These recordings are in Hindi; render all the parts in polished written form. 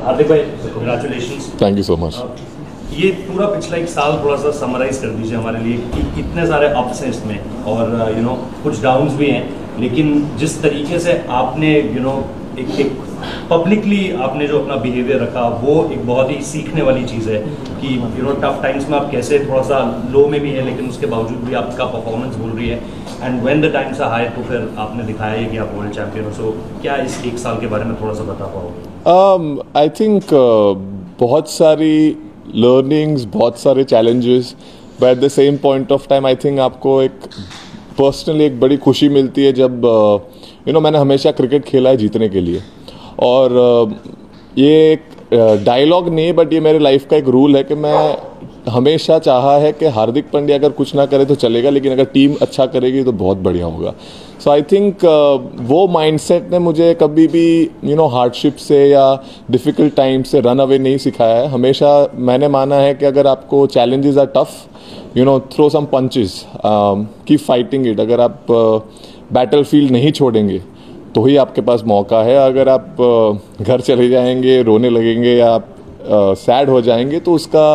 हार्दिक भाई, congratulations. Thank you so much. ये पूरा पिछला एक साल थोड़ा सा समराइज कर दीजिए हमारे लिए कि इतने सारे अप्स हैं इसमें और कुछ डाउन्स भी हैं, लेकिन जिस तरीके से आपने एक पब्लिकली आपने जो अपना बिहेवियर रखा वो एक बहुत ही सीखने वाली चीज़ है कि टफ टाइम्स में आप कैसे थोड़ा सा लो में भी है लेकिन उसके बावजूद भी आपका परफॉर्मेंस बोल रही है and when the times are high तो फिर आपने दिखाया है कि आप वर्ल्ड चैंपियन हो। सो क्या इस एक साल के बारे में थोड़ा सा बता पाओगे? आई थिंक बहुत सारी लर्निंग्स, बहुत सारे challenges, but at the same point of time I think आपको एक पर्सनली एक बड़ी खुशी मिलती है जब मैंने हमेशा क्रिकेट खेला है जीतने के लिए। और ये एक डायलॉग नहीं बट ये मेरे लाइफ का एक रूल है कि मैं हमेशा चाहा है कि हार्दिक पांड्या अगर कुछ ना करे तो चलेगा, लेकिन अगर टीम अच्छा करेगी तो बहुत बढ़िया होगा। सो आई थिंक वो माइंडसेट ने मुझे कभी भी हार्डशिप से या डिफ़िकल्ट टाइम से रन अवे नहीं सिखाया है। हमेशा मैंने माना है कि अगर आपको challenges are tough, throw some punches, keep fighting it. अगर आप बैटल फील्ड नहीं छोड़ेंगे तो ही आपके पास मौका है। अगर आप घर चले जाएंगे, रोने लगेंगे या आप सैड हो जाएंगे तो उसका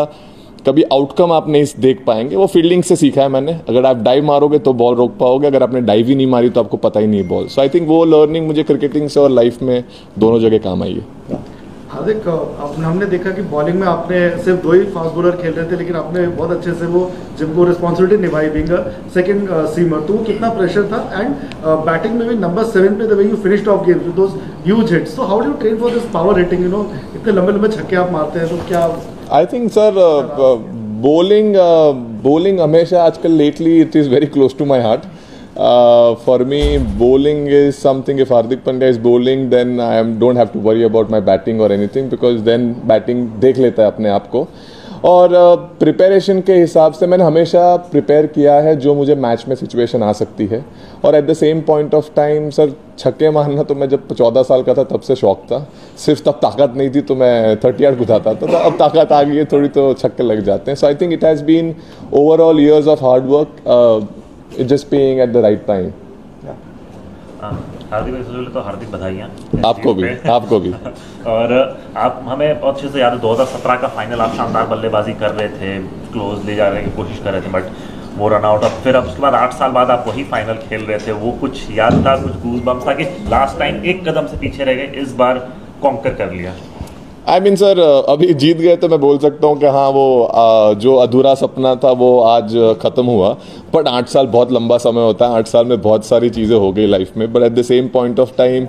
कभी आउटकम आप नहीं देख पाएंगे। वो फील्डिंग से सीखा है मैंने। अगर आप डाइव मारोगे तो बॉल रोक पाओगे, अगर आपने डाइव ही नहीं मारी तो आपको पता ही नहीं है बॉल। सो आई थिंक वो लर्निंग मुझे क्रिकेटिंग से और लाइफ में दोनों जगह काम आई है। हार्दिक, हमने देखा कि बॉलिंग में आपने सिर्फ 2 ही फास्ट बॉलर खेल रहे थे, लेकिन आपने बहुत अच्छे से वो जिनको रिस्पॉन्सिबिलिटी निभाई बीइंग सेकंड सीमर, तो कितना प्रेशर था। एंड बैटिंग में भी नंबर 7 पे the way you finished off game with those huge hits, so how do you train for this power hitting? इतने लंबे लंबे छक्के आप मारते हैं तो क्या? आई थिंक सर bowling हमेशा आजकल lately it is very close to my heart. For me, bowling is something. If Hardik Pandya is bowling, then I don't have to worry about my batting or anything, because then batting देख लेता है अपने आप को. और प्रिपरेशन के हिसाब से मैंने हमेशा प्रिपेयर किया है जो मुझे मैच में सिचुएशन आ सकती है. और eight the same point of time sir, छक्के मारना तो मैं जब 14 साल का था तब से शौक था. सिर्फ तब ताकत नहीं थी तो मैं 30 यार्ड कुदाता था, तो अब ताकत आ गई है थोड़ी तो छक्के लग जाते हैं. So I think it has been overall years of hard work, just being at the right time. Hardik भाई, सबसे तो हार्दिक बधाइयाँ आपको भी. और आप हमें बहुत अच्छे से याद है 2017 का फाइनल, आप शानदार बल्लेबाजी कर रहे थे, क्लोज ले जाने की कोशिश कर रहे थे, बट वो रन आउट. अब फिर उसके बाद 8 साल बाद आप वही फाइनल खेल रहे थे. वो कुछ याद था, कुछ गूज बम्स था कि लास्ट टाइम एक कदम से पीछे रह गए, इस बार कॉन्कर कर लिया? आई मीन सर, अभी जीत गए तो मैं बोल सकता हूँ कि हाँ, वो जो अधूरा सपना था वो आज ख़त्म हुआ. बट 8 साल बहुत लंबा समय होता है. 8 साल में बहुत सारी चीज़ें हो गई लाइफ में. But at the same point of time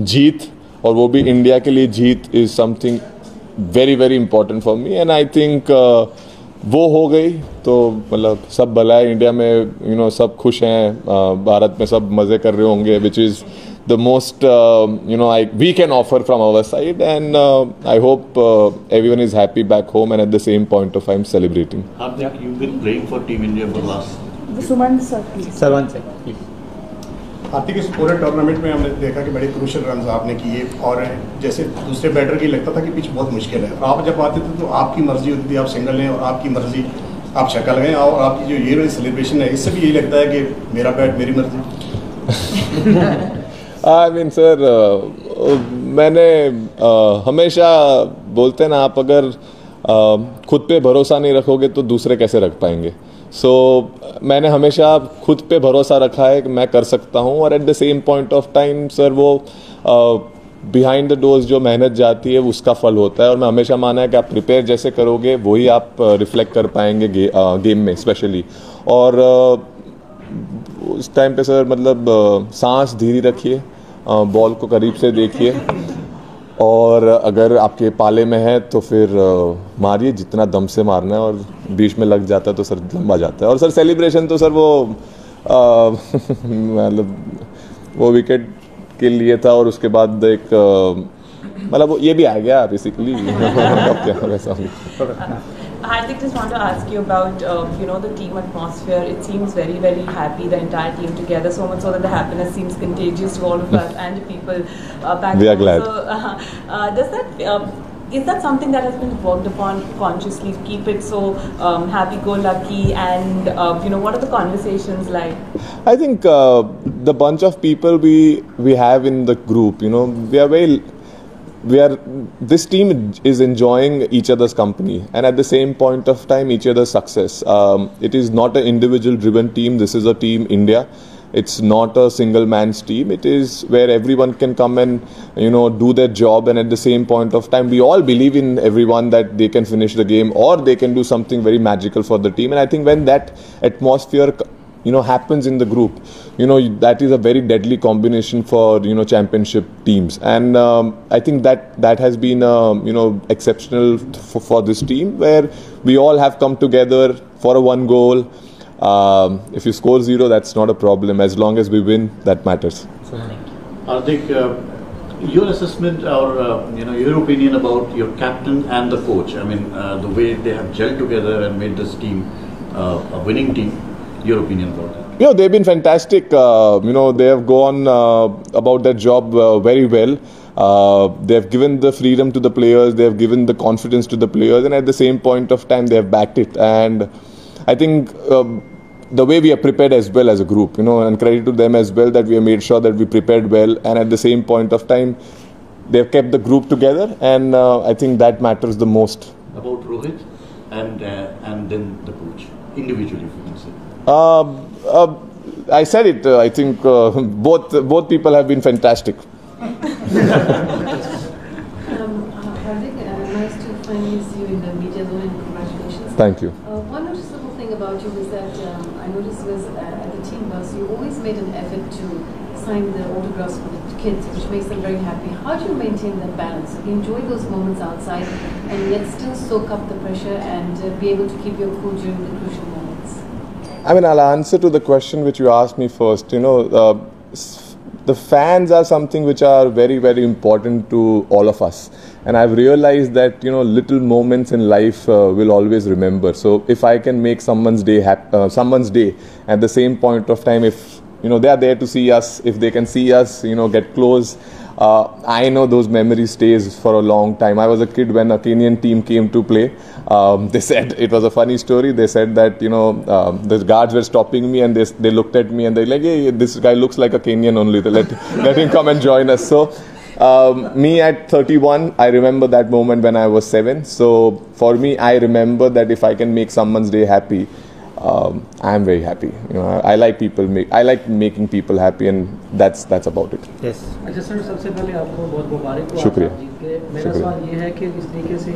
जीत, और वो भी इंडिया के लिए जीत, is something very very important for me. And I think वो हो गई तो मतलब सब भला है. इंडिया में सब खुश हैं, भारत में सब मज़े कर रहे होंगे, which is the most we can offer from our side, and I hope everyone is happy back home and at the same point of time celebrating. Hardik, you've been playing for Team India for last. Suman sir, please. Sarwan sir, please. हार्दिक, इस पूरे टूर्नामेंट में हमने देखा कि बड़े क्रूशल रन आपने किए, और जैसे दूसरे बैटर की लगता था कि पिच बहुत मुश्किल है. आप जब आते थे तो आपकी मर्जी होती थी, आप सिंगल लें, और आपकी मर्जी आप छक्का लगाएं, और आपकी जो ये सेलिब्रेशन है इससे भी यही लगता है कि मेरा बैट मेरी मर्जी. आई मीन सर, मैंने हमेशा बोलते हैं ना, आप अगर खुद पे भरोसा नहीं रखोगे तो दूसरे कैसे रख पाएंगे. सो मैंने हमेशा खुद पे भरोसा रखा है कि मैं कर सकता हूँ. और eight the same point of time sir, वो बिहाइंड द डोर्स जो मेहनत जाती है उसका फल होता है. और मैं हमेशा माना है कि आप प्रिपेयर जैसे करोगे वही आप रिफ्लेक्ट कर पाएंगे गेम में स्पेशली. और उस टाइम पे सर मतलब सांस धीरे रखिए, बॉल को करीब से देखिए, और अगर आपके पाले में है तो फिर मारिए जितना दम से मारना है, और बीच में लग जाता है तो सर लंबा जाता है. और सर सेलिब्रेशन तो सर वो मतलब वो विकेट के लिए था, और उसके बाद एक मतलब ये भी आ गया basically. Hardik, just want to ask you about the team atmosphere. It seems very very happy, the entire team together, so much so that the happiness seems contagious to all of us and the people back home. We are glad. So, is that something that has been worked upon consciously to keep it so happy-go-lucky, and what are the conversations like? I think the bunch of people we have in the group, we are very this team is enjoying each other's company, and at the same point of time each other's success. It is not an individual driven team. This is a team India. It's not a single man's team. It is where everyone can come and do their job, and at the same point of time we all believe in everyone that they can finish the game or they can do something very magical for the team. And I think when that atmosphere happens in the group, that is a very deadly combination for championship teams. And I think that has been exceptional for this team, where we all have come together for a one goal. If you score 0, that's not a problem. As long as we win, that matters. Hardik, your assessment or your opinion about your captain and the coach. I mean, the way they have gelled together and made this team a winning team. Your opinion about that? They've been fantastic. They have gone about their job very well. They have given the freedom to the players. They have given the confidence to the players, and at the same point of time, they have backed it. And I think the way we are prepared as well as a group, and credit to them as well that we have made sure that we prepared well, and at the same point of time, they have kept the group together, and I think that matters the most. About Rohit and then the coach, individually, if you can say. I said it. I think both people have been fantastic. Hardik, nice to finally see you in the media zone, and congratulations. Thank you. One noticeable thing about you is that I noticed was at the team bus, you always made an effort to sign the autographs for the kids, which makes them very happy. How do you maintain that balance? Enjoy those moments outside and yet still soak up the pressure and be able to keep your cool during the crucial moments? I mean, I'll answer to the question which you asked me first. The fans are something which are very, very important to all of us. And I've realized that, little moments in life will always remember. So if I can make someone's day at the same point of time, if, they are there to see us, if they can see us, get close, I know those memories stays for a long time. I was a kid when a Kenyan team came to play. They said, it was a funny story. They said that, the guards were stopping me and they looked at me and they're like, hey, this guy looks like a Kenyan only. Let him come and join us. So me at 31, I remember that moment when I was 7. So for me, I remember that if I can make someone's day happy, I am very happy. I like making people happy, and that's about it. Yes. अच्छा सर, सबसे पहले आपको बहुत मुबारक हो। शुक्रिया। जीत के मेरा सवाल ये है कि जिस तरीके से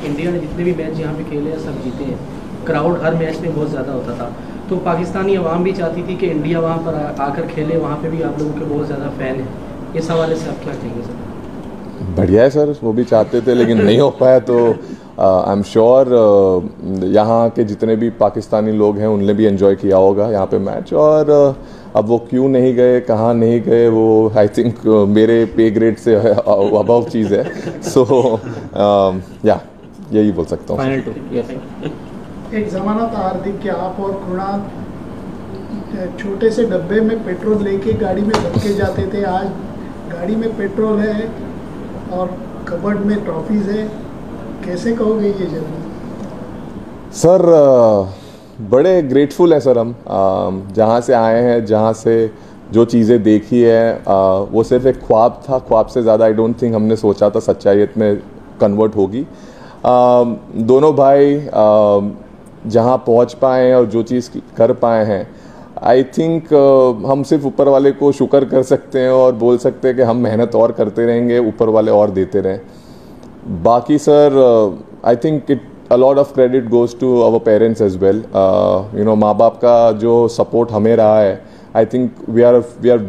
इंडिया ने जितने भी मैच यहाँ पे खेले हैं सब जीते हैं, क्राउड हर मैच में बहुत ज़्यादा होता था, तो पाकिस्तानी अवाम भी चाहती थी कि इंडिया वहाँ पर आकर खेले, वहाँ पे भी आप लोगों के बहुत ज़्यादा फ़ैन हैं। इस हवाले से आप क्या कहेंगे सर? बढ़िया है सर, वो भी चाहते थे लेकिन नहीं हो पाया। तो आई एम श्योर यहाँ के जितने भी पाकिस्तानी लोग हैं उनने भी एंजॉय किया होगा यहाँ पे मैच। और अब वो क्यों नहीं गए, कहाँ नहीं गए, वो आई थिंक मेरे पे ग्रेड से अबव चीज़ है। सो यही बोल सकता हूँ। एक ज़माना था हार्दिक कि आप और कृणाल छोटे से डब्बे में पेट्रोल लेके गाड़ी में भर के जाते थे। आज गाड़ी में पेट्रोल है और कबर्ड में ट्रॉफीज है, कैसे कहोगे ये जर्नी? सर बड़े ग्रेटफुल हैं सर हम, जहाँ से आए हैं, जहाँ से जो चीज़ें देखी है, वो सिर्फ एक ख्वाब था। ख्वाब से ज़्यादा आई डोंट थिंक हमने सोचा था सच्चाई में कन्वर्ट होगी। दोनों भाई जहाँ पहुँच पाए हैं और जो चीज़ कर पाए हैं, आई थिंक हम सिर्फ ऊपर वाले को शुक्र कर सकते हैं और बोल सकते हैं कि हम मेहनत और करते रहेंगे, ऊपर वाले और देते रहें। बाकी sir I think a lot of credit goes to our parents as well. माँ बाप का जो सपोर्ट हमें रहा है, I think we are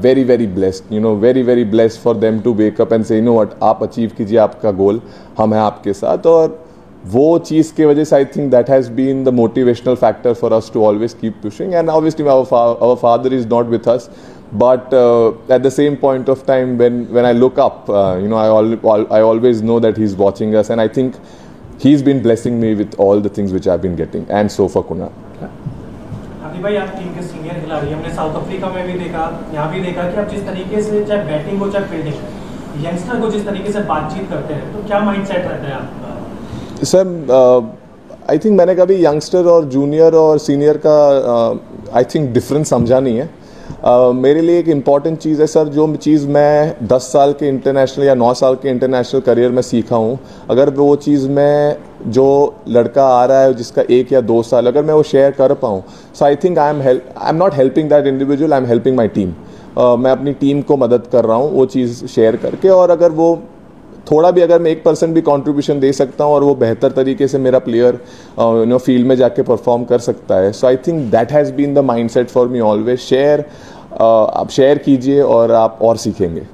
very very blessed. Very blessed for them to wake up and say, what, आप अचीव कीजिए आपका गोल, हम हैं आपके साथ। और वो चीज़ की वजह से I think that has been the motivational factor for us to always keep pushing. And obviously our father is not with us, but at the same point of time when I look up, I always know that he's watching us, and I think he's been blessing me with all the things which I've been getting, and so for Kunal. हार्दिक भाई, आप टीम के सीनियर खिलाड़ी, हमने साउथ अफ्रीका में भी देखा, यहाँ भी देखा कि आप जिस तरीके से चाहे बैटिंग हो चाहे फील्डिंग, यंगस्टर को जिस तरीके से बातचीत करते हैं, तो क्या माइंडसेट रहता है आपका? सर आई थिंक मैंने कभी यंगस्टर और जूनियर और सीनियर का आई थिंक डिफरेंस समझा नहीं है। मेरे लिए एक इम्पॉर्टेंट चीज़ है सर, जो चीज़ मैं 10 साल के इंटरनेशनल या 9 साल के इंटरनेशनल करियर में सीखा हूँ, अगर वो चीज़ मैं जो लड़का आ रहा है जिसका 1 या 2 साल, अगर मैं वो शेयर कर पाऊँ, so I think I am not helping that individual, I am helping my team. मैं अपनी टीम को मदद कर रहा हूँ वो चीज़ शेयर करके, और अगर वो थोड़ा भी, अगर मैं 1% भी कंट्रीब्यूशन दे सकता हूँ और वो बेहतर तरीके से मेरा प्लेयर फील्ड में जाके परफॉर्म कर सकता है, so I think that has been the mindset for me always. Share, आप शेयर कीजिए और आप और सीखेंगे।